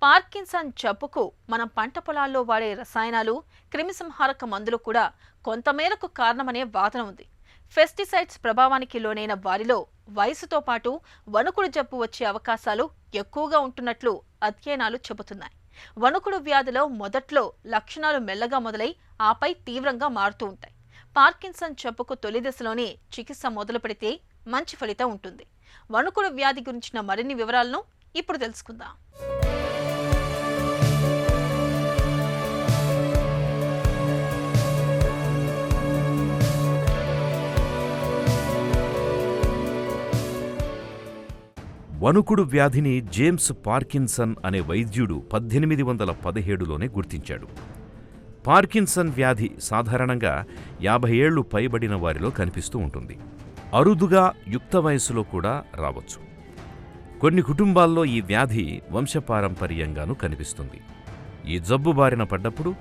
Parkinson జబ్బుకు మనం పంట పొలాల్లో వాడే రసాయనాలు, క్రిమిసంహారక మందులు కూడా కొంతమేరకు కారణమనే వాదన ఉంది. పెస్టిసైడ్స్ ప్రభావానికి లోనైన వారిలో వయసుతో పాటు వణుకుడు జబ్బు వచ్చే అవకాశాలు ఎక్కువగా ఉంటున్నట్లు అధ్యయనాలు చెబుతున్నాయి. వణుకుడు వ్యాధిలో మొదట్లో లక్షణాలు మెల్లగా మొదలై ఆపై తీవ్రంగా మారుతూ ఉంటాయి. పార్కిన్సన్ జబ్బుకు తొలి దశలోనే చికిత్స మొదలు పెడితే మంచి ఫలితం ఉంటుంది. వణుకుడు వ్యాధి గురించిన మరిన్ని వివరాలను ఇప్పుడు తెలుసుకుందాం. వణుకుడు వ్యాధిని జేమ్స్ పార్కిన్సన్ అనే వైద్యుడు 1817లోనే గుర్తించాడు. పార్కిన్సన్ వ్యాధి సాధారణంగా 50 ఏళ్లు పైబడిన వారిలో కనిపిస్తూ ఉంటుంది. అరుదుగా యుక్త వయసులో కూడా రావచ్చు. కొన్ని కుటుంబాల్లో ఈ వ్యాధి వంశపారంపర్యంగానూ కనిపిస్తుంది. ఈ జబ్బు బారిన పడ్డప్పుడు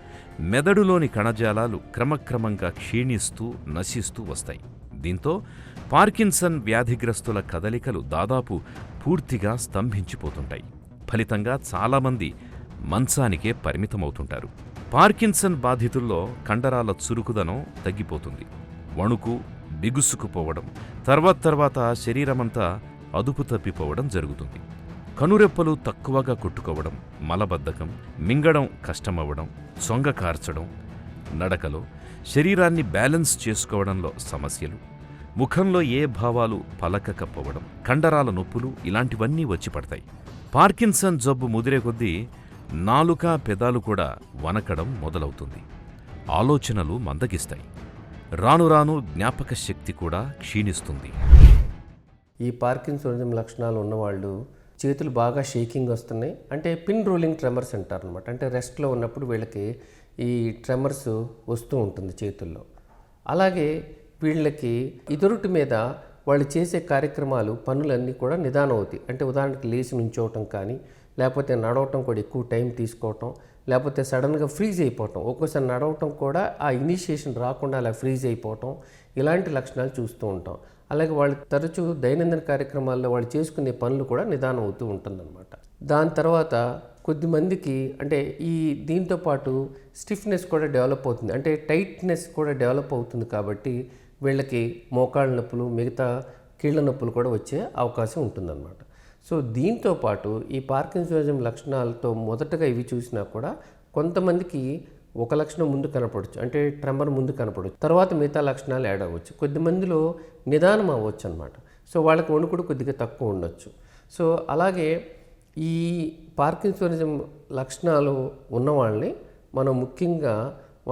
మెదడులోని కణజాలాలు క్రమక్రమంగా క్షీణిస్తూ నశిస్తూ వస్తాయి. దీంతో పార్కిన్సన్ వ్యాధిగ్రస్తుల కదలికలు దాదాపు పూర్తిగా స్తంభించిపోతుంటాయి. ఫలితంగా చాలామంది మంచానికే పరిమితమవుతుంటారు. పార్కిన్సన్ బాధితుల్లో కండరాల చురుకుదనం తగ్గిపోతుంది. వణుకు, బిగుసుకుపోవడం, తర్వాత శరీరమంతా అదుపు తప్పిపోవడం జరుగుతుంది. కనురెప్పలు తక్కువగా కొట్టుకోవడం, మలబద్ధకం, మింగడం కష్టమవ్వడం, సొంగ కార్చడం, నడకలో శరీరాన్ని బ్యాలెన్స్ చేసుకోవడంలో సమస్యలు, ముఖంలో ఏ భావాలు పలకకపోవడం, కండరాల నొప్పులు ఇలాంటివన్నీ వచ్చి పడతాయి. పార్కిన్సన్ జబ్బు ముదిరే కొద్దీ నాలుక, పెదాలు కూడా వనకడం మొదలవుతుంది. ఆలోచనలు మందగిస్తాయి. రాను రాను జ్ఞాపక శక్తి కూడా క్షీణిస్తుంది. ఈ పార్కిన్సోనిజం లక్షణాలు ఉన్నవాళ్ళు చేతులు బాగా షేకింగ్ వస్తున్నాయి. అంటే పిన్ రోలింగ్ ట్రెమర్స్ అంటారు అనమాట. అంటే రెస్ట్లో ఉన్నప్పుడు వీళ్ళకి ఈ ట్రెమర్స్ వస్తూ ఉంటుంది చేతుల్లో. అలాగే వీళ్ళకి ఇదురుటి మీద వాళ్ళు చేసే కార్యక్రమాలు, పనులన్నీ కూడా నిదానం అవుతాయి. అంటే ఉదాహరణకి లేచి నుంచోవటం కానీ, లేకపోతే నడవటం కూడా ఎక్కువ టైం తీసుకోవటం, లేకపోతే సడన్గా ఫ్రీజ్ అయిపోవటం, ఒక్కోసారి నడవటం కూడా ఆ ఇనిషియేషన్ రాకుండా అలా ఫ్రీజ్ అయిపోవటం, ఇలాంటి లక్షణాలు చూస్తూ ఉంటాం. అలాగే వాళ్ళు తరచూ దైనందిన కార్యక్రమాల్లో వాళ్ళు చేసుకునే పనులు కూడా నిదానం అవుతూ ఉంటుందన్నమాట. దాని తర్వాత కొద్దిమందికి అంటే ఈ దీంతో పాటు స్టిఫ్నెస్ కూడా డెవలప్ అవుతుంది. అంటే టైట్నెస్ కూడా డెవలప్ అవుతుంది. కాబట్టి వీళ్ళకి మోకాళ్ళ నొప్పులు, మిగతా కీళ్ళ నొప్పులు కూడా వచ్చే అవకాశం ఉంటుందన్నమాట. సో దీంతో పాటు ఈ పార్కిన్సోనిజం లక్షణాలతో మొదటగా ఇవి చూసినా కూడా కొంతమందికి ఒక లక్షణం ముందు కనపడవచ్చు, అంటే ట్రెమర్ ముందు కనపడవచ్చు, తర్వాత మిగతా లక్షణాలు యాడ్ అవ్వచ్చు. కొద్దిమందిలో నిదానం అవ్వచ్చు అనమాట. సో వాళ్ళకి వణుకుడు కొద్దిగా తక్కువ ఉండొచ్చు. సో అలాగే ఈ పార్కిన్సోనిజం లక్షణాలు ఉన్నవాళ్ళని మనం ముఖ్యంగా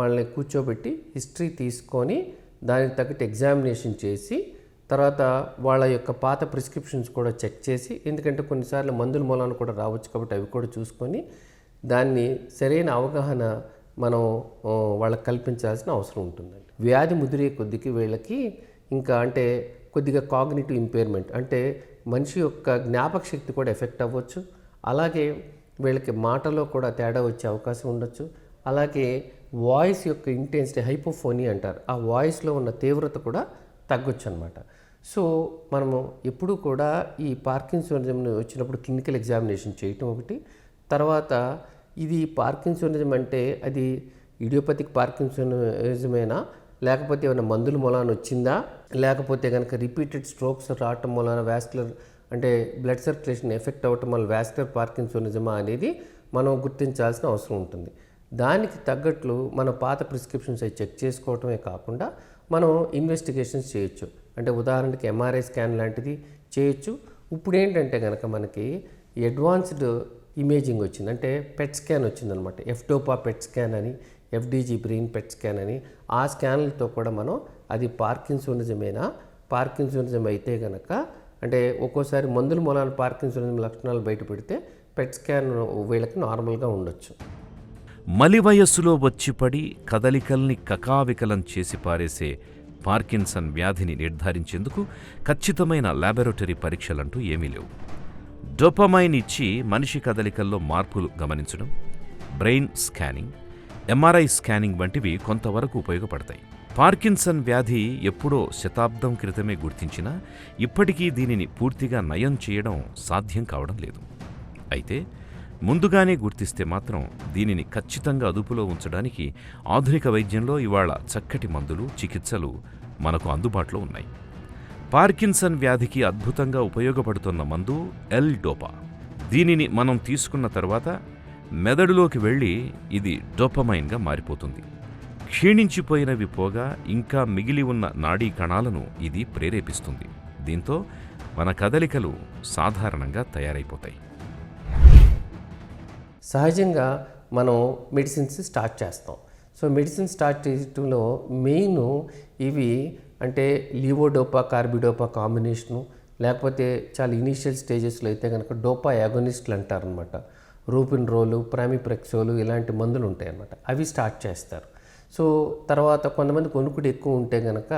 వాళ్ళని కూర్చోబెట్టి హిస్టరీ తీసుకొని దానికి తగ్గట్టు ఎగ్జామినేషన్ చేసి తర్వాత వాళ్ళ యొక్క పాత ప్రిస్క్రిప్షన్స్ కూడా చెక్ చేసి, ఎందుకంటే కొన్నిసార్లు మందుల మూలాన్ని కూడా రావచ్చు కాబట్టి అవి కూడా చూసుకొని దాన్ని సరైన అవగాహన మనం వాళ్ళకి కల్పించాల్సిన అవసరం ఉంటుందండి. వ్యాధి ముదిరే కొద్దికి వీళ్ళకి ఇంకా అంటే కొద్దిగా కాగ్నిటివ్ ఇంపైర్మెంట్, అంటే మనిషి యొక్క జ్ఞాపక శక్తి కూడా ఎఫెక్ట్ అవ్వచ్చు. అలాగే వీళ్ళకి మాటలో కూడా తేడా వచ్చే అవకాశం ఉండొచ్చు. అలాగే వాయిస్ యొక్క ఇంటెన్సిటీ, హైపోఫోనియా అంటారు, ఆ వాయిస్లో ఉన్న తీవ్రత కూడా తగ్గొచ్చు అనమాట. సో మనము ఎప్పుడూ కూడా ఈ పార్కిన్సోనిజం వచ్చినప్పుడు క్లినికల్ ఎగ్జామినేషన్ చేయటం ఒకటి. తర్వాత ఇది పార్కిన్సోనిజం అంటే అది ఇడియోపతిక్ పార్కిన్సోనిజమేనా, లేకపోతే ఏమైనా మందుల మూలాన వచ్చిందా, లేకపోతే కనుక రిపీటెడ్ స్ట్రోక్స్ రావటం మూలాన వాస్కులర్ అంటే బ్లడ్ సర్క్యులేషన్ ఎఫెక్ట్ అవ్వటం వల్ల వాస్కులర్ పార్కిన్సోనిజమా అనేది మనం గుర్తించాల్సిన అవసరం ఉంటుంది. దానికి తగ్గట్లు మన పాత ప్రిస్క్రిప్షన్స్ అవి చెక్ చేసుకోవటమే కాకుండా మనం ఇన్వెస్టిగేషన్స్ చేయొచ్చు. అంటే ఉదాహరణకి ఎంఆర్ఐ స్కాన్ లాంటిది చేయొచ్చు. ఇప్పుడు ఏంటంటే కనుక మనకి అడ్వాన్స్డ్ ఇమేజింగ్ వచ్చింది, అంటే పెట్ స్కాన్ వచ్చిందనమాట. ఎఫ్డోపా పెట్ స్కాన్ అని, ఎఫ్డీజీ బ్రెయిన్ పెట్ స్కాన్ అని, ఆ స్కాన్లతో కూడా మనం అది పార్కిన్సోనిజమేనా, పార్కిన్సోనిజం అయితే కనుక అంటే ఒక్కోసారి మందుల మూలాన పార్కిన్సోనిజం లక్షణాలు బయటపెడితే పెట్ స్కాన్ వీళ్ళకి నార్మల్గా ఉండొచ్చు. మలి వయస్సులో వచ్చిపడి కదలికల్ని కకావికలం చేసి పారేసే పార్కిన్సన్ వ్యాధిని నిర్ధారించేందుకు ఖచ్చితమైన ల్యాబొరేటరీ పరీక్షలంటూ ఏమీ లేవు. డోపమైన్ ఇచ్చి మనిషి కదలికల్లో మార్పులు గమనించడం, బ్రెయిన్ స్కానింగ్, ఎంఆర్ఐ స్కానింగ్ వంటివి కొంతవరకు ఉపయోగపడతాయి. పార్కిన్సన్ వ్యాధి ఎప్పుడో శతాబ్దం క్రితమే గుర్తించినా ఇప్పటికీ దీనిని పూర్తిగా నయం చేయడం సాధ్యం కావడం లేదు. అయితే ముందుగానే గుర్తిస్తే మాత్రం దీనిని ఖచ్చితంగా అదుపులో ఉంచడానికి ఆధునిక వైద్యంలో ఇవాళ చక్కటి మందులు, చికిత్సలు మనకు అందుబాటులో ఉన్నాయి. పార్కిన్సన్ వ్యాధికి అద్భుతంగా ఉపయోగపడుతున్న మందు ఎల్-డోపా. దీనిని మనం తీసుకున్న తర్వాత మెదడులోకి వెళ్ళి ఇది డోపమైన్గా మారిపోతుంది. క్షీణించిపోయినవి పోగా ఇంకా మిగిలి ఉన్న నాడీ కణాలను ఇది ప్రేరేపిస్తుంది. దీంతో మన కదలికలు సాధారణంగా తయారైపోతాయి. సహజంగా మనం మెడిసిన్స్ స్టార్ట్ చేస్తాం. సో మెడిసిన్ స్టార్ట్ చేయడంలో మెయిన్ ఇవి అంటే లీవోడోపా కార్బిడోపా కాంబినేషను, లేకపోతే చాలా ఇనీషియల్ స్టేజెస్లో అయితే కనుక డోపా యాగోనిస్టులు అంటారనమాట. రూపిన్రోలు, ప్రామిప్రెక్సోలు ఇలాంటి మందులు ఉంటాయి అన్నమాట. అవి స్టార్ట్ చేస్తారు. సో తర్వాత కొంతమంది కొనుక్కుడు ఎక్కువ ఉంటే కనుక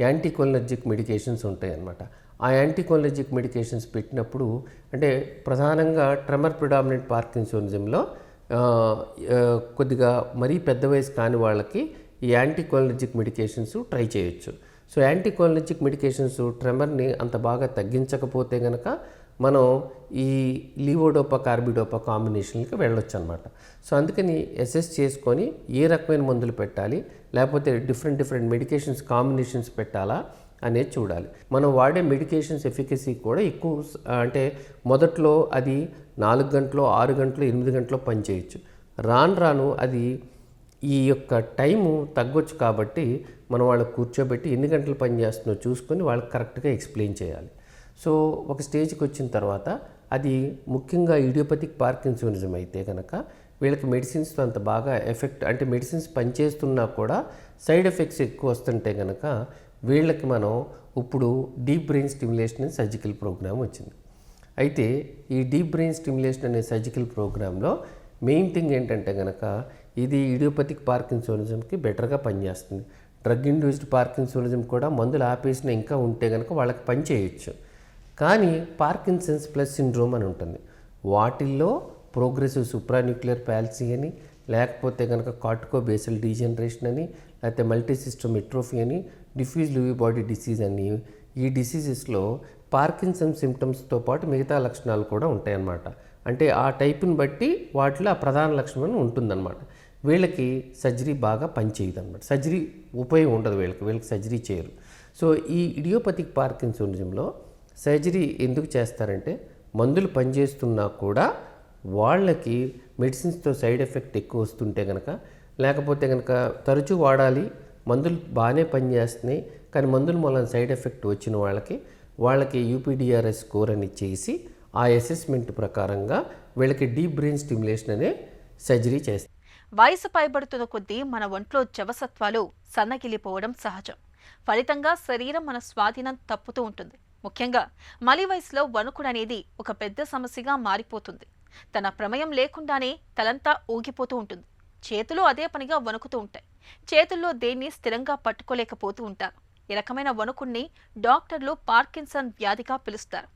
యాంటీకోలినర్జిక్ మెడికేషన్స్ ఉంటాయి అన్నమాట. ఆ యాంటీకోలినర్జిక్ మెడికేషన్స్ పెట్టినప్పుడు అంటే ప్రధానంగా ట్రెమర్ ప్రిడామినెంట్ పార్కిన్సోనిజంలో కొద్దిగా మరీ పెద్ద వయసు కాని వాళ్ళకి ఈ యాంటీకోలినర్జిక్ మెడికేషన్స్ ట్రై చేయొచ్చు. సో యాంటీకోలినర్జిక్ మెడికేషన్స్ ట్రెమర్ని అంత బాగా తగ్గించకపోతే కనుక మనం ఈ లీవోడోపా కార్బిడోపా కాంబినేషన్కి వెళ్ళొచ్చు అనమాట. సో అందుకని అసెస్ చేసుకొని ఏ రకమైన మందులు పెట్టాలి, లేకపోతే డిఫరెంట్ మెడికేషన్స్ కాంబినేషన్స్ పెట్టాలా అనేది చూడాలి. మనం వాడే మెడికేషన్స్ ఎఫికసీ కూడా ఎక్కువ అంటే మొదట్లో అది 4 గంటలు, 6 గంటలు, 8 గంటలు పనిచేయచ్చు. రాను అది ఈ యొక్క టైము తగ్గొచ్చు. కాబట్టి మనం వాళ్ళకి కూర్చోబెట్టి ఎన్ని గంటలు పని చేస్తుందో చూసుకొని వాళ్ళకి కరెక్ట్గా ఎక్స్ప్లెయిన్ చేయాలి. సో ఒక స్టేజ్కి వచ్చిన తర్వాత అది ముఖ్యంగా ఇడియోపతిక్ పార్కిన్సోనిజం అయితే కనుక వీళ్ళకి మెడిసిన్స్తో అంత బాగా ఎఫెక్ట్ అంటే మెడిసిన్స్ పనిచేస్తున్నా కూడా సైడ్ ఎఫెక్ట్స్ ఎక్కువ వస్తుంటే కనుక వీళ్ళకి మనం ఇప్పుడు డీప్ బ్రెయిన్ స్టిమ్యులేషన్ అనే సర్జికల్ ప్రోగ్రామ్ వచ్చింది. అయితే ఈ డీప్ బ్రెయిన్ స్టిమ్యులేషన్ అనే సర్జికల్ ప్రోగ్రాంలో మెయిన్ థింగ్ ఏంటంటే కనుక ఇది ఇడియోపతిక్ పార్కిన్సోనిజంకి బెటర్గా పనిచేస్తుంది. డ్రగ్ ఇండ్యూస్డ్ పార్కిన్సోనిజం కూడా మందులు ఆపేసిన ఇంకా ఉంటే కనుక వాళ్ళకి పని చేయొచ్చు. కానీ పార్కిన్సన్స్ ప్లస్ సిండ్రోమ్ అని ఉంటుంది. వాటిల్లో ప్రోగ్రెసివ్ సూప్రాన్యూక్లియర్ ప్యాల్సీ అని, లేకపోతే కనుక కార్టికోబేసల్ డీజనరేషన్ అని, లేకపోతే మల్టీసిస్టమ్ ఎట్రోఫీ అని, డిఫ్యూజ్ లూయి బాడీ డిసీజ్ అని, ఈ డిసీజెస్లో పార్కిన్సన్ సిమ్టమ్స్తో పాటు మిగతా లక్షణాలు కూడా ఉంటాయన్నమాట. అంటే ఆ టైపుని బట్టి వాటిలో ఆ ప్రధాన లక్షణం ఉంటుందన్నమాట. వీళ్ళకి సర్జరీ బాగా పనిచేయదు అనమాట. సర్జరీ ఉపయోగం ఉండదు వీళ్ళకి సర్జరీ చేయరు. సో ఈ ఇడియోపతిక్ పార్కిన్సోనిజంలో సర్జరీ ఎందుకు చేస్తారంటే మందులు పనిచేస్తున్నా కూడా వాళ్ళకి మెడిసిన్స్తో సైడ్ ఎఫెక్ట్ ఎక్కువ వస్తుంటే కనుక, లేకపోతే కనుక తరచూ వాడాలి, మందులు బాగానే పనిచేస్తున్నాయి కానీ మందుల మూలన సైడ్ ఎఫెక్ట్ వచ్చిన వాళ్ళకి యూపీడిఆర్ఎస్ స్కోర్ అని చేసి ఆ అసెస్మెంట్ ప్రకారంగా వీళ్ళకి డీప్ బ్రెయిన్ స్టిమ్యులేషన్ అనే సర్జరీ చేస్తారు. వయసు పైబడుతున్న కొద్దీ మన ఒంట్లో జవసత్వాలు సన్నగిల్లిపోవడం సహజం. ఫలితంగా శరీరం మన స్వాధీనం తప్పుతూ ఉంటుంది. ముఖ్యంగా మలి వయసులో వణుకుడు అనేది ఒక పెద్ద సమస్యగా మారిపోతుంది. తన ప్రమేయం లేకుండానే తలంతా ఊగిపోతూ ఉంటుంది. చేతులు అదే పనిగా వణుకుతూ ఉంటాయి. చేతుల్లో దేన్ని స్థిరంగా పట్టుకోలేకపోతూ ఉంటారు. ఈ రకమైన వణుకుడిని డాక్టర్లు పార్కిన్సన్ వ్యాధిగా పిలుస్తారు.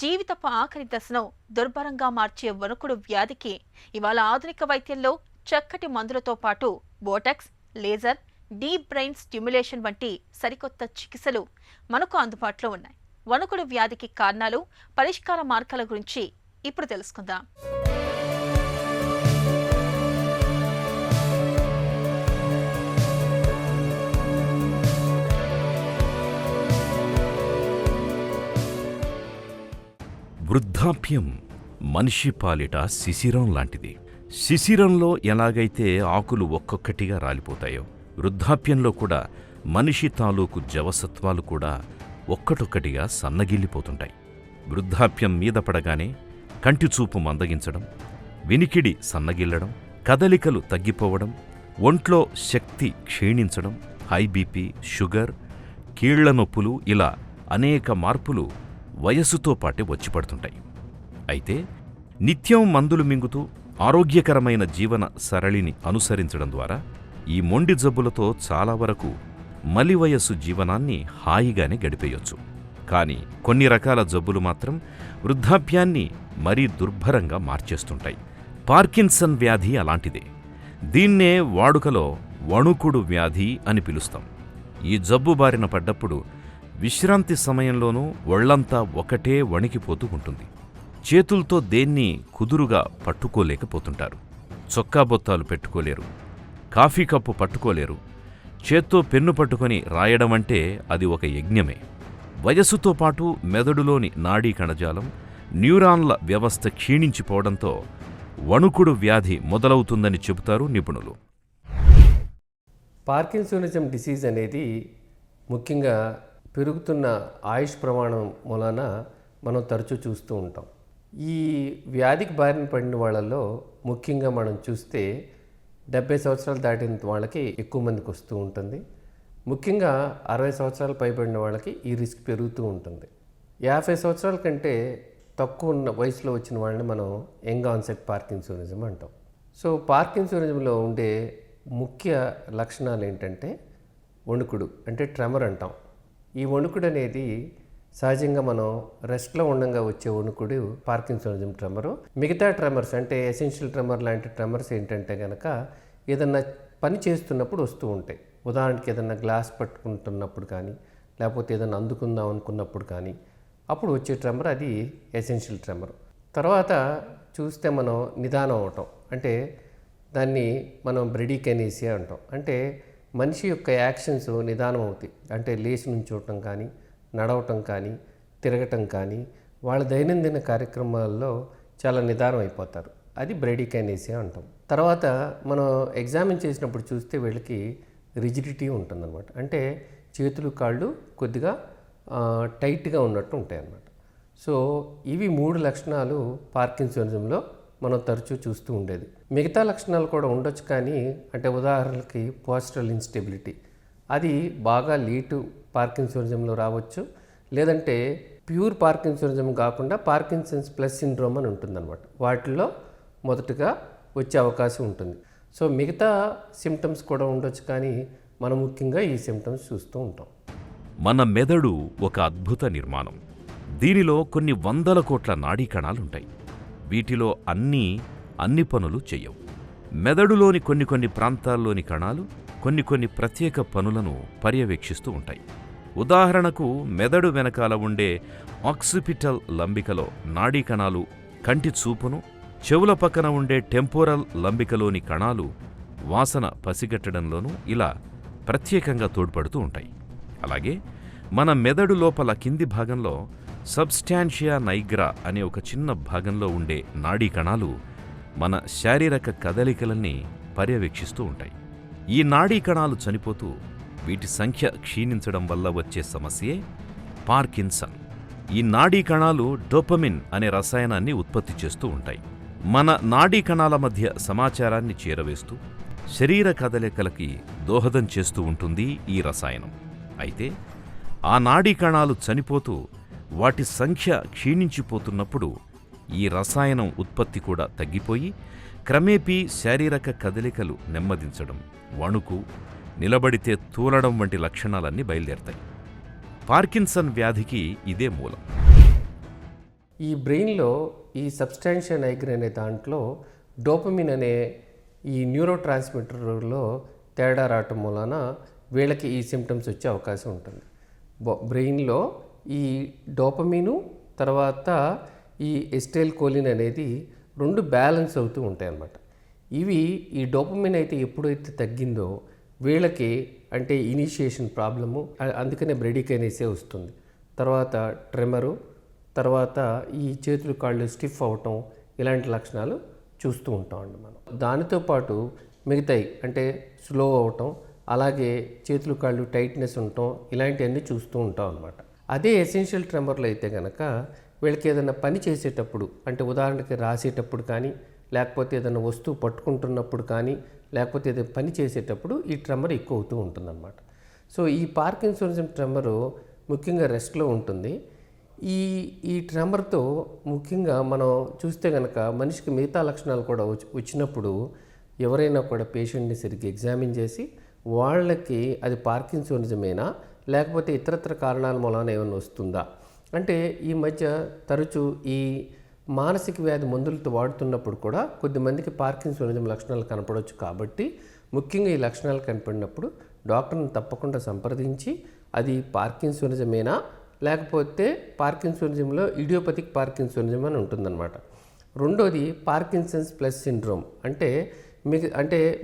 జీవితపు ఆఖరి దశను దుర్భరంగా మార్చే వణుకుడు వ్యాధికి ఇవాళ ఆధునిక వైద్యంలో చక్కటి మందులతో పాటు Botox, laser, deep brain stimulation వంటి సరికొత్త చికిత్సలు మనకు అందుబాటులో ఉన్నాయి. వణుకుడు వ్యాధికి కారణాలు, పరిష్కార మార్గాల గురించి ఇప్పుడు తెలుసుకుందాం. వృద్ధాప్యం మనిషి పాలిట శిశిరం లాంటిది. శిశిరంలో ఎలాగైతే ఆకులు ఒక్కొక్కటిగా రాలిపోతాయో, వృద్ధాప్యంలో కూడా మనిషి తాలూకు జవసత్వాలు కూడా ఒక్కటొక్కటిగా సన్నగిల్లిపోతుంటాయి. వృద్ధాప్యం మీద పడగానే కంటిచూపు మందగించడం, వినికిడి సన్నగిల్లడం, కదలికలు తగ్గిపోవడం, ఒంట్లో శక్తి క్షీణించడం, హై బీపీ, షుగర్, కీళ్ల నొప్పులు ఇలా అనేక మార్పులు వయస్సుతో పాటే వచ్చిపడుతుంటాయి. అయితే నిత్యం మందులు మింగుతూ ఆరోగ్యకరమైన జీవన సరళిని అనుసరించడం ద్వారా ఈ మొండి జబ్బులతో చాలా వరకు మలి వయస్సు జీవనాన్ని హాయిగానే గడిపేయొచ్చు. కానీ కొన్ని రకాల జబ్బులు మాత్రం వృద్ధాప్యాన్ని మరీ దుర్భరంగా మార్చేస్తుంటాయి. పార్కిన్సన్ వ్యాధి అలాంటిదే. దీన్నే వాడుకలో వణుకుడు వ్యాధి అని పిలుస్తాం. ఈ జబ్బు బారిన పడ్డప్పుడు విశ్రాంతి సమయంలోనూ ఒళ్లంతా ఒకటే వణికిపోతూ ఉంటుంది. చేతులతో దేన్ని కుదురుగా పట్టుకోలేకపోతుంటారు. చొక్కా బొత్తాలు పెట్టుకోలేరు, కాఫీ కప్పు పట్టుకోలేరు. చేత్తో పెన్ను పట్టుకొని రాయడమంటే అది ఒక యజ్ఞమే. వయస్సుతో పాటు మెదడులోని నాడీ కణజాలం, న్యూరాన్ల వ్యవస్థ క్షీణించిపోవడంతో వణుకుడు వ్యాధి మొదలవుతుందని చెబుతారు నిపుణులు. పార్కిన్సోనిజం డిసీజ్ అనేది ముఖ్యంగా పెరుగుతున్న ఆయుష్ ప్రమాణం మూలాన మనం తరచూ చూస్తూ ఉంటాం. ఈ వ్యాధికి బారిన పడిన వాళ్ళల్లో ముఖ్యంగా మనం చూస్తే 70 సంవత్సరాలు దాటిన వాళ్ళకి ఎక్కువ మందికి వస్తూ ఉంటుంది. ముఖ్యంగా 60 సంవత్సరాలు పైబడిన వాళ్ళకి ఈ రిస్క్ పెరుగుతూ ఉంటుంది. 50 సంవత్సరాల కంటే తక్కువ ఉన్న వయసులో వచ్చిన వాళ్ళని మనం యంగ్ ఆన్సెట్ పార్కిన్సోనిజం అంటాం. సో పార్కిన్సోనిజంలో ఉండే ముఖ్య లక్షణాలు ఏంటంటే వణుకుడు, అంటే ట్రెమర్ అంటాం. ఈ వణుకుడు అనేది సహజంగా మనం రెస్ట్లో ఉండగా వచ్చే వణుకుడు పార్కిన్సోనిజం ట్రెమరు. మిగతా ట్రెమర్స్ అంటే ఎసెన్షియల్ ట్రెమర్ లాంటి ట్రెమర్స్ ఏంటంటే కనుక ఏదన్నా పని చేస్తున్నప్పుడు వస్తూ ఉంటాయి. ఉదాహరణకి ఏదన్నా గ్లాస్ పట్టుకుంటున్నప్పుడు కానీ, లేకపోతే ఏదన్నా అందుకుందాం అనుకున్నప్పుడు కానీ అప్పుడు వచ్చే ట్రెమర్, అది ఎసెన్షియల్ ట్రెమర్. తర్వాత చూస్తే మనం నిదానం అవటం, అంటే దాన్ని మనం బ్రెడీకైనేసియా అంటాం. అంటే మనిషి యొక్క యాక్షన్స్ నిదానం అవుతాయి. అంటే లేచి నుంచోవటం కానీ, నడవటం కానీ, తిరగటం కానీ, వాళ్ళ దైనందిన కార్యక్రమాల్లో చాలా నిదానం అయిపోతారు. అది బ్రెడీకైనేసియా అంటాం. తర్వాత మనం ఎగ్జామిన్ చేసినప్పుడు చూస్తే వీళ్ళకి రిజిడిటీ ఉంటుందన్నమాట. అంటే చేతులు కాళ్ళు కొద్దిగా టైట్గా ఉన్నట్టు ఉంటాయి అన్నమాట. సో ఇవి 3 లక్షణాలు పార్కిన్సోనిజంలో మనం తరచూ చూస్తూ ఉండేది. మిగతా లక్షణాలు కూడా ఉండొచ్చు, కానీ అంటే ఉదాహరణకి పోస్టరల్ ఇన్స్టెబిలిటీ, అది బాగా లేటు పార్కిన్సోనిజంలో రావచ్చు. లేదంటే ప్యూర్ పార్కిన్సోనిజం కాకుండా పార్కిన్సన్స్ ప్లస్ సిండ్రోమ్ అని ఉంటుందన్నమాట. వాటిల్లో మొదటగా వచ్చే అవకాశం ఉంటుంది. సో మిగతా సిమ్టమ్స్ కూడా ఉండొచ్చు, కానీ మనం ముఖ్యంగా ఈ సిమ్టమ్స్ చూస్తూ ఉంటాం. మన మెదడు ఒక అద్భుత నిర్మాణం. దీనిలో కొన్ని వందల కోట్ల నాడీ కణాలుంటాయి. వీటిలో అన్ని పనులు చెయ్యవు. మెదడులోని కొన్ని ప్రాంతాల్లోని కణాలు కొన్ని ప్రత్యేక పనులను పర్యవేక్షిస్తూ ఉంటాయి. ఉదాహరణకు మెదడు వెనకాల ఉండే ఆక్సిపిటల్ లంబికలో నాడీ కణాలు కంటి చూపును, చెవుల పక్కన ఉండే టెంపోరల్ లంబికలోని కణాలు వాసన పసిగట్టడంలోనూ ఇలా ప్రత్యేకంగా తోడ్పడుతూ ఉంటాయి. అలాగే మన మెదడు లోపల కింది భాగంలో సబ్స్టాన్షియా నైగ్రా అనే ఒక చిన్న భాగంలో ఉండే నాడీ కణాలు మన శారీరక కదలికలన్నీ పర్యవేక్షిస్తూ ఉంటాయి. ఈ నాడీ కణాలు చనిపోతూ వీటి సంఖ్య క్షీణించడం వల్ల వచ్చే సమస్యే పార్కిన్సన్. ఈ నాడీ కణాలు డోపమిన్ అనే రసాయనాన్ని ఉత్పత్తి చేస్తూ ఉంటాయి. మన నాడీ కణాల మధ్య సమాచారాన్ని చేరవేస్తూ శరీర కదలికలకి దోహదం చేస్తూ ఉంటుంది ఈ రసాయనం. అయితే ఆ నాడీ కణాలు చనిపోతూ వాటి సంఖ్య క్షీణించిపోతున్నప్పుడు ఈ రసాయనం ఉత్పత్తి కూడా తగ్గిపోయి క్రమేపీ శారీరక కదలికలు నెమ్మదించడం, వణుకు, నిలబడితే తూలడం వంటి లక్షణాలన్నీ బయలుదేరతాయి. పార్కిన్సన్ వ్యాధికి ఇదే మూలం. ఈ బ్రెయిన్లో ఈ సబ్స్టాన్షియా నైగ్రా అనే దాంట్లో డోపమిన్ అనే ఈ న్యూరో ట్రాన్స్మిటర్లో తేడా రావటం మూలన వీళ్ళకి ఈ సిమ్టమ్స్ వచ్చే అవకాశం ఉంటుంది. బ్రెయిన్లో ఈ డోపమిను తర్వాత ఈ ఎస్టైల్ కోలిన్ అనేది 2 బ్యాలెన్స్ అవుతూ ఉంటాయి అన్నమాట. ఈ డోపమిన్ అయితే ఎప్పుడైతే తగ్గిందో వీళ్ళకి అంటే ఇనిషియేషన్ ప్రాబ్లము, అందుకనే బ్రెడీకైనేసియా వస్తుంది. తర్వాత ట్రెమరు, తర్వాత ఈ చేతులు కాళ్ళు స్టిఫ్ అవటం, ఇలాంటి లక్షణాలు చూస్తూ ఉంటామండి మనం. దానితో పాటు మిగతాయి అంటే స్లో అవటం, అలాగే చేతులు కాళ్ళు టైట్నెస్ ఉండటం, ఇలాంటివన్నీ చూస్తూ ఉంటాం అన్నమాట. అదే ఎసెన్షియల్ ట్రెమర్లు అయితే కనుక వీళ్ళకి ఏదైనా పని చేసేటప్పుడు, అంటే ఉదాహరణకి రాసేటప్పుడు కానీ, లేకపోతే ఏదైనా వస్తువు పట్టుకుంటున్నప్పుడు కానీ, లేకపోతే ఏదైనా పని చేసేటప్పుడు ఈ ట్రెమర్ ఎక్కువ అవుతూ ఉంటుందన్నమాట. సో ఈ పార్కిన్సోనిజం ట్రెమరు ముఖ్యంగా రెస్ట్లో ఉంటుంది. ఈ ట్రెమర్తో ముఖ్యంగా మనం చూస్తే కనుక మనిషికి మిగతా లక్షణాలు కూడా వచ్చినప్పుడు ఎవరైనా కూడా పేషెంట్ని సరిగ్గా ఎగ్జామిన్ చేసి వాళ్ళకి అది పార్కిన్సోనిజమేనా లేకపోతే ఇతరత్ర కారణాల మూలాన ఏమైనా వస్తుందా, అంటే ఈ మధ్య తరచూ ఈ మానసిక వ్యాధి మందులతో వాడుతున్నప్పుడు కూడా కొద్దిమందికి పార్కిన్సోనిజం లక్షణాలు కనపడవచ్చు. కాబట్టి ముఖ్యంగా ఈ లక్షణాలు కనపడినప్పుడు డాక్టర్ని తప్పకుండా సంప్రదించి అది పార్కిన్సోనిజమేనా లేకపోతే పార్కిన్సోనిజంలో ఇడియోపతిక్ పార్కిన్సోనిజం అని ఉంటుందన్నమాట. రెండోది పార్కిన్సన్స్ ప్లస్ సిండ్రోమ్, అంటే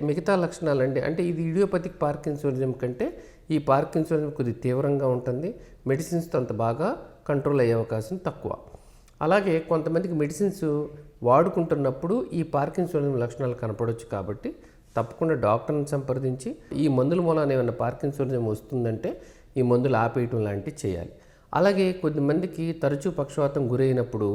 మిగతా లక్షణాలు అంటే ఇది ఇడియోపతిక్ పార్కిన్సోనిజం కంటే ఈ పార్కిన్సోనిజం కొద్దిగా తీవ్రంగా ఉంటుంది, మెడిసిన్స్తో అంత బాగా కంట్రోల్ అయ్యే అవకాశం తక్కువ. అలాగే కొంతమందికి మెడిసిన్స్ వాడుకుంటున్నప్పుడు ఈ పార్కిన్సోనిజం లక్షణాలు కనపడవచ్చు. కాబట్టి తప్పకుండా డాక్టర్ని సంప్రదించి ఈ మందుల మూలాన ఏమైనా పార్కిన్సోనిజం వస్తుందంటే ఈ మందులు ఆపేయటం లాంటివి చేయాలి. అలాగే కొద్దిమందికి తరచూ పక్షవాతం గురైనప్పుడు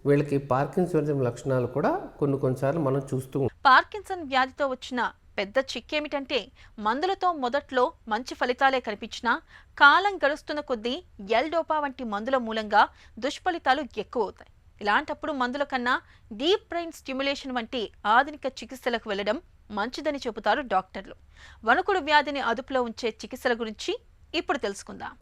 వీళ్ళకి పార్కిన్సోనిజం లక్షణాలు కూడా కొన్నిసార్లు మనం చూస్తూ ఉంటాం. పార్కిన్సన్ వ్యాధితో వచ్చిన పెద్ద చిక్కేమిటంటే మందులతో మొదట్లో మంచి ఫలితాలే కనిపించినా కాలం గడుస్తున్న కొద్దీ ఎల్-డోపా వంటి మందుల మూలంగా దుష్ఫలితాలు ఎక్కువ అవుతాయి. ఇలాంటప్పుడు మందుల కన్నా డీప్ బ్రెయిన్ స్టిమ్యులేషన్ వంటి ఆధునిక చికిత్సలకు వెళ్లడం మంచిదని చెబుతారు డాక్టర్లు. వణుకుడు వ్యాధిని అదుపులో ఉంచే చికిత్సల గురించి ఇప్పుడు తెలుసుకుందాం.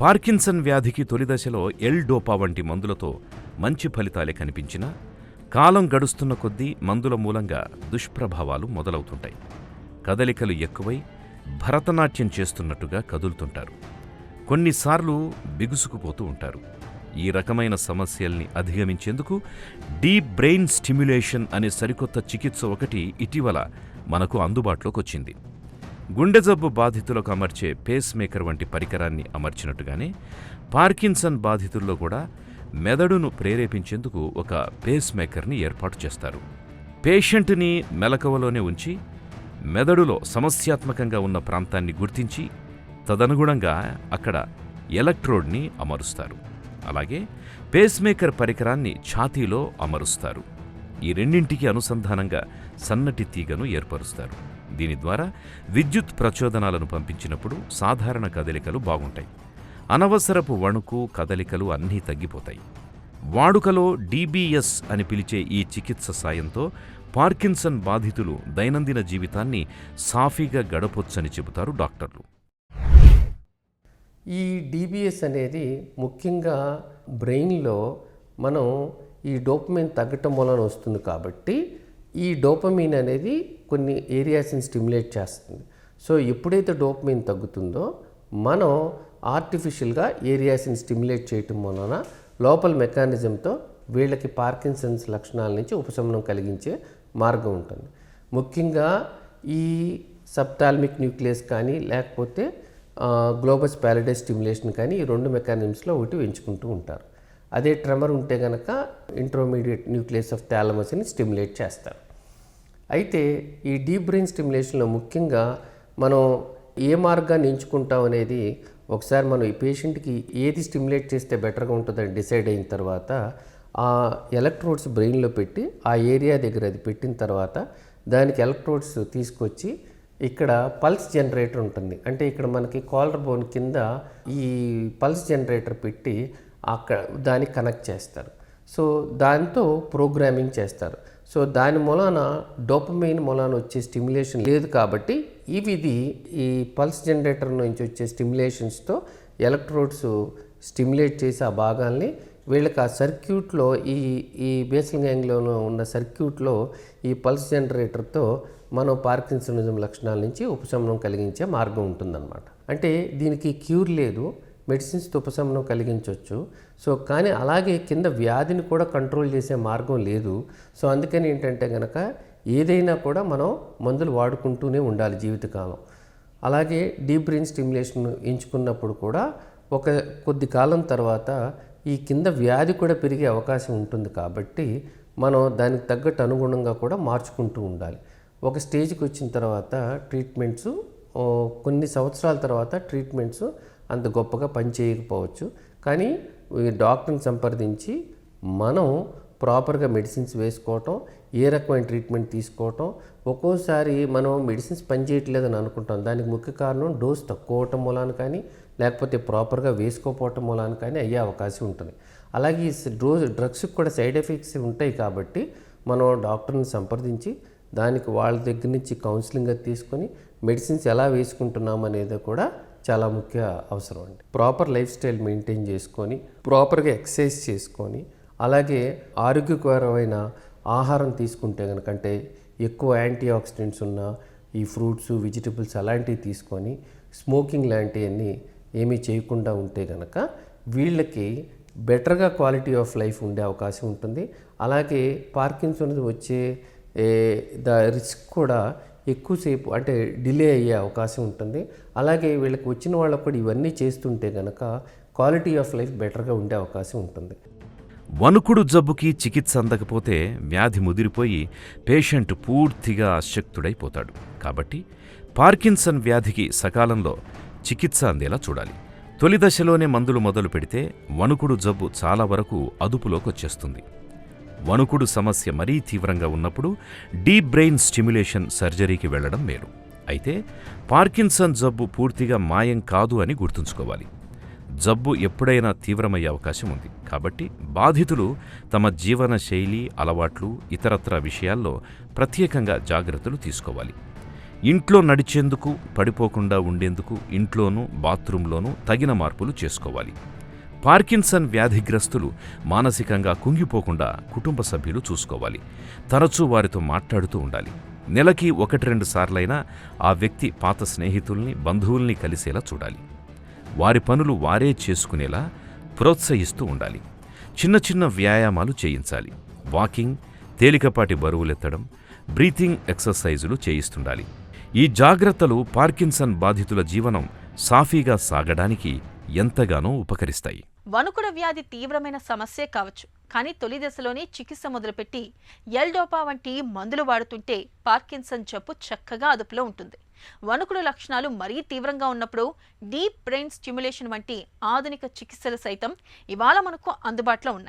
పార్కిన్సన్ వ్యాధికి తొలిదశలో ఎల్-డోపా వంటి మందులతో మంచి ఫలితాలే కనిపించినా కాలం గడుస్తున్న కొద్దీ మందుల మూలంగా దుష్ప్రభావాలు మొదలవుతుంటాయి. కదలికలు ఎక్కువై భరతనాట్యం చేస్తున్నట్టుగా కదులుతుంటారు. కొన్నిసార్లు బిగుసుకుపోతూ ఉంటారు. ఈ రకమైన సమస్యల్ని అధిగమించేందుకు డీప్ బ్రెయిన్ స్టిమ్యులేషన్ అనే సరికొత్త చికిత్స ఒకటి ఇటీవల మనకు అందుబాటులోకొచ్చింది. గుండె జబ్బు బాధితులకు అమర్చే పేస్ మేకర్ వంటి పరికరాన్ని అమర్చినట్టుగానే పార్కిన్సన్ బాధితుల్లో కూడా మెదడును ప్రేరేపించేందుకు ఒక పేస్ మేకర్ని ఏర్పాటు చేస్తారు. పేషెంట్ని మెలకువలోనే ఉంచి మెదడులో సమస్యాత్మకంగా ఉన్న ప్రాంతాన్ని గుర్తించి తదనుగుణంగా అక్కడ ఎలక్ట్రోడ్ని అమరుస్తారు. అలాగే పేస్ మేకర్ పరికరాన్ని ఛాతీలో అమరుస్తారు. ఈ రెండింటికి అనుసంధానంగా సన్నటి తీగను ఏర్పరుస్తారు. దీని ద్వారా విద్యుత్ ప్రచోదనాలను పంపించినప్పుడు సాధారణ కదలికలు బాగుంటాయి. అనవసరపు వణుకు కదలికలు అన్నీ తగ్గిపోతాయి. వాడుకలో DBS అని పిలిచే ఈ చికిత్స సాయంతో పార్కిన్సన్ బాధితులు దైనందిన జీవితాన్ని సాఫీగా గడపొచ్చని చెబుతారు డాక్టర్లు. ఈ DBS అనేది ముఖ్యంగా బ్రెయిన్లో మనం ఈ డోపమైన్ తగ్గటం వలన వస్తుంది. కాబట్టి ఈ డోపమైన్ అనేది కొన్ని ఏరియాస్ని స్టిమ్యులేట్ చేస్తుంది. సో ఎప్పుడైతే డోపమైన్ తగ్గుతుందో మనం ఆర్టిఫిషియల్గా ఏరియాస్ని స్టిమ్యులేట్ చేయటం వలన లోపల మెకానిజంతో వీళ్ళకి పార్కిన్సన్స్ లక్షణాల నుంచి ఉపశమనం కలిగించే మార్గం ఉంటుంది. ముఖ్యంగా ఈ సబ్థాల్మిక్ న్యూక్లియస్ కానీ లేకపోతే గ్లోబస్ ప్యాలిడస్ స్టిమ్యులేషన్ కానీ ఈ రెండు మెకానిజమ్స్లో ఒకటి ఎంచుకుంటూ ఉంటారు. అదే ట్రెమర్ ఉంటే కనుక ఇంటర్మీడియట్ న్యూక్లియస్ ఆఫ్ థాలమస్ని స్టిమ్యులేట్ చేస్తారు. అయితే ఈ డీప్ బ్రెయిన్ స్టిమ్యులేషన్లో ముఖ్యంగా మనం ఏ మార్గాన్ని ఎంచుకుంటాం అనేది ఒకసారి మనం ఈ పేషెంట్కి ఏది స్టిమ్యులేట్ చేస్తే బెటర్గా ఉంటుందని డిసైడ్ అయిన తర్వాత ఆ ఎలక్ట్రోడ్స్ బ్రెయిన్లో పెట్టి ఆ ఏరియా దగ్గర అది పెట్టిన తర్వాత దానికి ఎలక్ట్రోడ్స్ తీసుకొచ్చి ఇక్కడ పల్స్ జనరేటర్ ఉంటుంది. అంటే ఇక్కడ మనకి కాలర్ బోన్ కింద ఈ పల్స్ జనరేటర్ పెట్టి అక్కడ దానికి కనెక్ట్ చేస్తారు. సో దాంతో ప్రోగ్రామింగ్ చేస్తారు. సో దాని మూలాన డోపమైన్ మూలాన వచ్చే స్టిమ్యులేషన్ లేదు. కాబట్టి ఈ పల్స్ జనరేటర్ నుంచి వచ్చే స్టిమ్యులేషన్స్తో ఎలక్ట్రోడ్స్ స్టిమ్యులేట్ చేసి ఆ భాగాల్ని వీళ్ళకి ఆ సర్క్యూట్లో ఈ బేసల్ గ్యాంగ్లోనూ ఉన్న సర్క్యూట్లో ఈ పల్స్ జనరేటర్తో మనం పార్కిన్సనిజం లక్షణాల నుంచి ఉపశమనం కలిగించే మార్గం ఉంటుందన్నమాట. అంటే దీనికి క్యూర్ లేదు, మెడిసిన్స్తో ఉపశమనం కలిగించవచ్చు. సో కానీ అలాగే కింద వ్యాధిని కూడా కంట్రోల్ చేసే మార్గం లేదు. సో అందుకని ఏంటంటే కనుక ఏదైనా కూడా మనం మందులు వాడుకుంటూనే ఉండాలి జీవితకాలం. అలాగే డీప్ బ్రెయిన్ స్టిమ్యులేషన్ ఎంచుకున్నప్పుడు కూడా ఒక కొద్ది కాలం తర్వాత ఈ కింద వ్యాధి కూడా పెరిగే అవకాశం ఉంటుంది. కాబట్టి మనం దానికి తగ్గట్టు అనుగుణంగా కూడా మార్చుకుంటూ ఉండాలి. ఒక స్టేజ్కి వచ్చిన తర్వాత ట్రీట్మెంట్స్ కొన్ని సంవత్సరాల తర్వాత ట్రీట్మెంట్స్ అంత గొప్పగా పనిచేయకపోవచ్చు. కానీ డాక్టర్ని సంప్రదించి మనం ప్రాపర్గా మెడిసిన్స్ వేసుకోవటం, ఏ రకమైన ట్రీట్మెంట్ తీసుకోవటం. ఒక్కోసారి మనం మెడిసిన్స్ పనిచేయట్లేదని అనుకుంటాం. దానికి ముఖ్య కారణం డోస్ తక్కువ అవటం మూలాన కానీ లేకపోతే ప్రాపర్గా వేసుకోకపోవటం మూలాన కానీ అయ్యే అవకాశం ఉంటుంది. అలాగే ఈ డ్రగ్స్కి కూడా సైడ్ ఎఫెక్ట్స్ ఉంటాయి. కాబట్టి మనం డాక్టర్ని సంప్రదించి దానికి వాళ్ళ దగ్గర నుంచి కౌన్సిలింగ్ తీసుకొని మెడిసిన్స్ ఎలా వేసుకుంటున్నాం అనేది కూడా చాలా ముఖ్య అవసరం అండి. ప్రాపర్ లైఫ్ స్టైల్ మెయింటైన్ చేసుకొని, ప్రాపర్గా ఎక్సర్సైజ్ చేసుకొని, అలాగే ఆరోగ్యకరమైన ఆహారం తీసుకుంటే కనుక, అంటే ఎక్కువ యాంటీ ఆక్సిడెంట్స్ ఉన్న ఈ ఫ్రూట్స్, వెజిటబుల్స్ అలాంటివి తీసుకొని, స్మోకింగ్ లాంటివన్నీ ఏమీ చేయకుండా ఉంటే కనుక వీళ్ళకి బెటర్గా క్వాలిటీ ఆఫ్ లైఫ్ ఉండే అవకాశం ఉంటుంది. అలాగే పార్కిన్సన్స్ వచ్చే రిస్క్ కూడా ఎక్కువసేపు అంటే డిలే అయ్యే అవకాశం ఉంటుంది. అలాగే వీళ్ళకి వచ్చిన వాళ్ళకు కూడా ఇవన్నీ చేస్తుంటే కనుక క్వాలిటీ ఆఫ్ లైఫ్ బెటర్గా ఉండే అవకాశం ఉంటుంది. వణుకుడు జబ్బుకి చికిత్స అందకపోతే వ్యాధి ముదిరిపోయి పేషెంట్ పూర్తిగా అశక్తుడైపోతాడు. కాబట్టి పార్కిన్సన్ వ్యాధికి సకాలంలో చికిత్స అందేలా చూడాలి. తొలి దశలోనే మందులు మొదలు పెడితే వణుకుడు జబ్బు చాలా వరకు అదుపులోకి వచ్చేస్తుంది. వణుకుడు సమస్య మరీ తీవ్రంగా ఉన్నప్పుడు డీప్ బ్రెయిన్ స్టిమ్యులేషన్ సర్జరీకి వెళ్లడం మేలు. అయితే పార్కిన్సన్ జబ్బు పూర్తిగా మాయం కాదు అని గుర్తుంచుకోవాలి. జబ్బు ఎప్పుడైనా తీవ్రమయ్యే అవకాశం ఉంది. కాబట్టి బాధితులు తమ జీవన శైలి, అలవాట్లు, ఇతరత్రా విషయాల్లో ప్రత్యేకంగా జాగ్రత్తలు తీసుకోవాలి. ఇంట్లో నడిచేందుకు, పడిపోకుండా ఉండేందుకు ఇంట్లోనూ బాత్రూంలోనూ తగిన మార్పులు చేసుకోవాలి. పార్కిన్సన్ వ్యాధిగ్రస్తులు మానసికంగా కుంగిపోకుండా కుటుంబ సభ్యులు చూసుకోవాలి. తరచూ వారితో మాట్లాడుతూ ఉండాలి. నెలకి 1-2 సార్లైనా ఆ వ్యక్తి పాత స్నేహితుల్ని, బంధువుల్ని కలిసేలా చూడాలి. వారి పనులు వారే చేసుకునేలా ప్రోత్సహిస్తూ ఉండాలి. చిన్న చిన్న వ్యాయామాలు చేయించాలి. వాకింగ్, తేలికపాటి బరువులెత్తడం, బ్రీతింగ్ ఎక్సర్సైజులు చేయిస్తుండాలి. ఈ జాగ్రత్తలు పార్కిన్సన్ బాధితుల జీవనం సాఫీగా సాగడానికి ఎంతగానో ఉపకరిస్తాయి. వణుకుడు వ్యాధి తీవ్రమైన సమస్యే కావచ్చు, కానీ తొలి దశలోనే చికిత్స మొదలుపెట్టి ఎల్డోపా వంటి మందులు వాడుతుంటే పార్కిన్సన్ జబ్బు చక్కగా అదుపులో ఉంటుంది. వణుకుడు లక్షణాలు మరీ తీవ్రంగా ఉన్నప్పుడు డీప్ బ్రెయిన్ స్టిమ్యులేషన్ వంటి ఆధునిక చికిత్సలు సైతం ఇవాళ మనకు అందుబాటులో ఉన్నాయి.